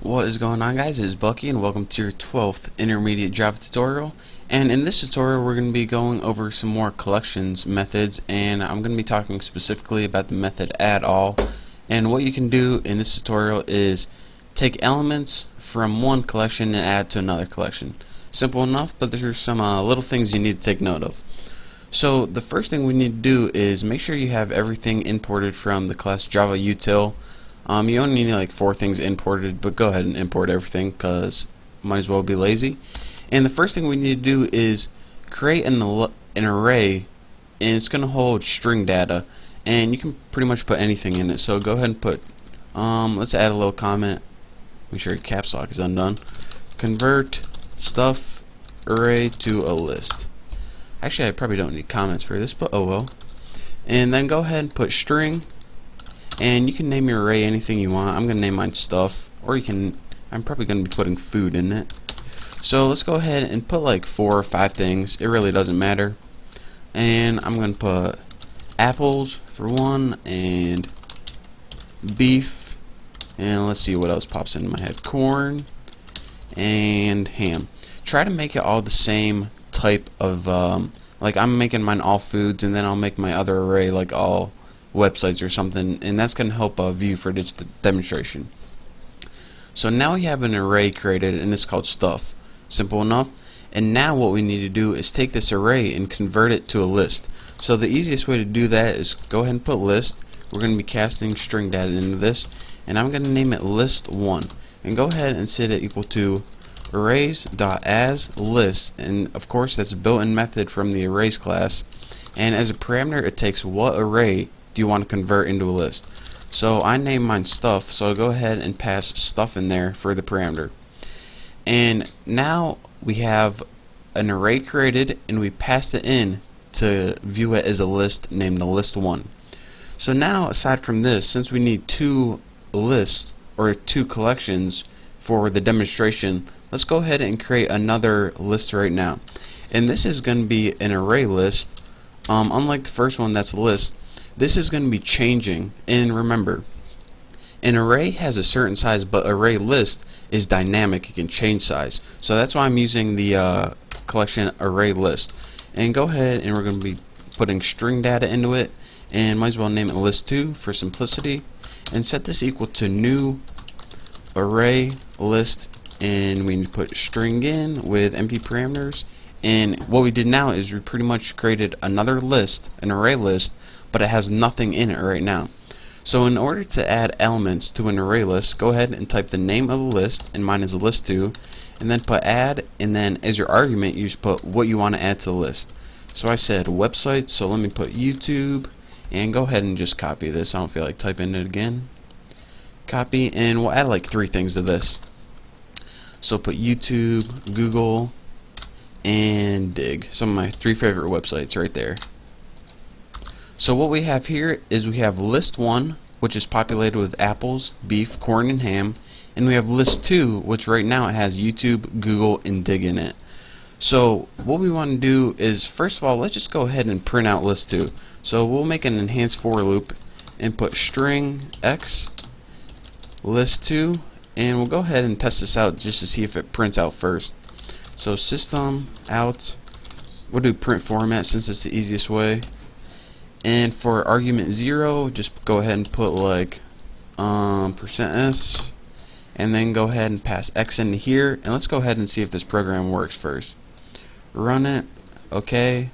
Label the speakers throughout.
Speaker 1: What is going on, guys? It is Bucky and welcome to your 12th intermediate Java tutorial. And in this tutorial we're going to be going over some more collections methods, and I'm going to be talking specifically about the method AddAll. And what you can do in this tutorial is take elements from one collection and add to another collection. Simple enough, but there's some little things you need to take note of. So the first thing we need to do is make sure you have everything imported from the class Java util. You only need like 4 things imported, but go ahead and import everything because might as well be lazy. And the first thing we need to do is create an array, and it's going to hold string data, and you can pretty much put anything in it. So go ahead and put let's add a little comment. Make sure your caps lock is undone. Convert stuff array to a list. Actually, I probably don't need comments for this, but oh well. And then go ahead and put string, and you can name your array anything you want. I'm going to name mine stuff, or you can, I'm probably going to be putting food in it. So let's go ahead and put like 4 or 5 things. It really doesn't matter. And I'm going to put apples for 1, and beef, and let's see what else pops into my head. Corn and ham. Try to make it all the same type of like I'm making mine all foods, and then I'll make my other array like all websites or something, and that's going to help view for this demonstration. So now we have an array created, and it's called stuff. Simple enough. And now what we need to do is take this array and convert it to a list. So the easiest way to do that is go ahead and put list. We're going to be casting string data into this, and I'm going to name it list1, and go ahead and set it equal to arrays.asList, and of course that's a built-in method from the arrays class, and as a parameter it takes what array do you want to convert into a list. So I name mine stuff, so I'll go ahead and pass stuff in there for the parameter. And now we have an array created, and we passed it in to view it as a list named the list1. So now, aside from this, since we need 2 lists or 2 collections for the demonstration, let's go ahead and create another list right now. And this is going to be an array list. Unlike the first one that's a list, this is going to be changing. And remember, an array has a certain size, but array list is dynamic. It can change size. So that's why I'm using the collection array list. And go ahead, and we're going to be putting string data into it, and might as well name it list2 for simplicity, and set this equal to new array list, and we need to put string in with empty parameters. And what we did now is we pretty much created another list, an array list, but it has nothing in it right now. So in order to add elements to an array list, go ahead and type the name of the list, and mine is list2, and then put add, and then as your argument you just put what you want to add to the list. So I said website, so let me put YouTube, and go ahead and just copy this. I don't feel like typing it again. Copy, and we'll add like 3 things to this. So put YouTube, Google, and Dig. Some of my 3 favorite websites right there. So what we have here is we have list 1, which is populated with apples, beef, corn, and ham, and we have list 2, which right now it has YouTube, Google, and Dig in it. So what we want to do is, first of all, let's just go ahead and print out list 2. So we'll make an enhanced for loop and put string x list2, and we'll go ahead and test this out just to see if it prints out first. So system out, we'll do print format since it's the easiest way. And for argument 0, just go ahead and put like %s, and then go ahead and pass x into here, and let's go ahead and see if this program works first. Run it. Okay.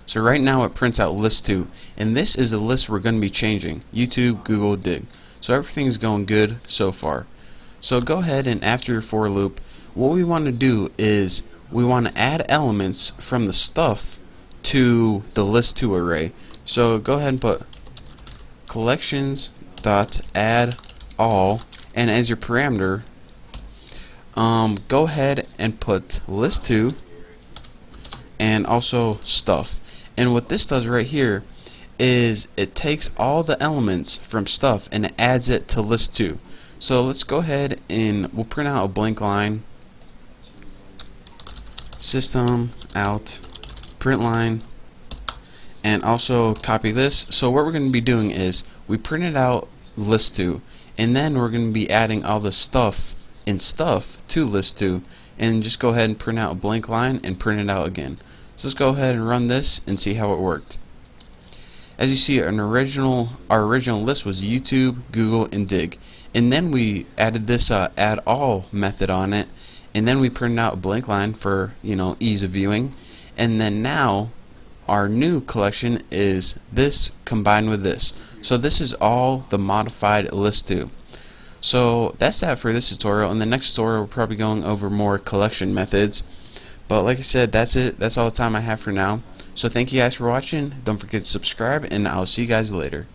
Speaker 1: So right now it prints out list2, and this is the list we're going to be changing: YouTube, Google, Dig. So everything's going good so far. So go ahead, and after your for loop, what we want to do is we want to add elements from the stuff to the list2 array. So go ahead and put collections.addAll, and as your parameter, go ahead and put list2 and also stuff. And what this does right here is it takes all the elements from stuff and it adds it to list2. So let's go ahead and we'll print out a blank line. System out print line, and also copy this. So what we're going to be doing is we printed out list2, and then we're going to be adding all the stuff in stuff to list2, and just go ahead and print out a blank line and print it out again. So let's go ahead and run this and see how it worked. As you see, our original list was YouTube, Google, and Dig, and then we added this AddAll method on it, and then we printed out a blank line for ease of viewing, and then now our new collection is this combined with this. So this is all the modified list2. So that's that for this tutorial. In the next tutorial, we're probably going over more collection methods. But like I said, that's it. That's all the time I have for now. So thank you guys for watching. Don't forget to subscribe, and I'll see you guys later.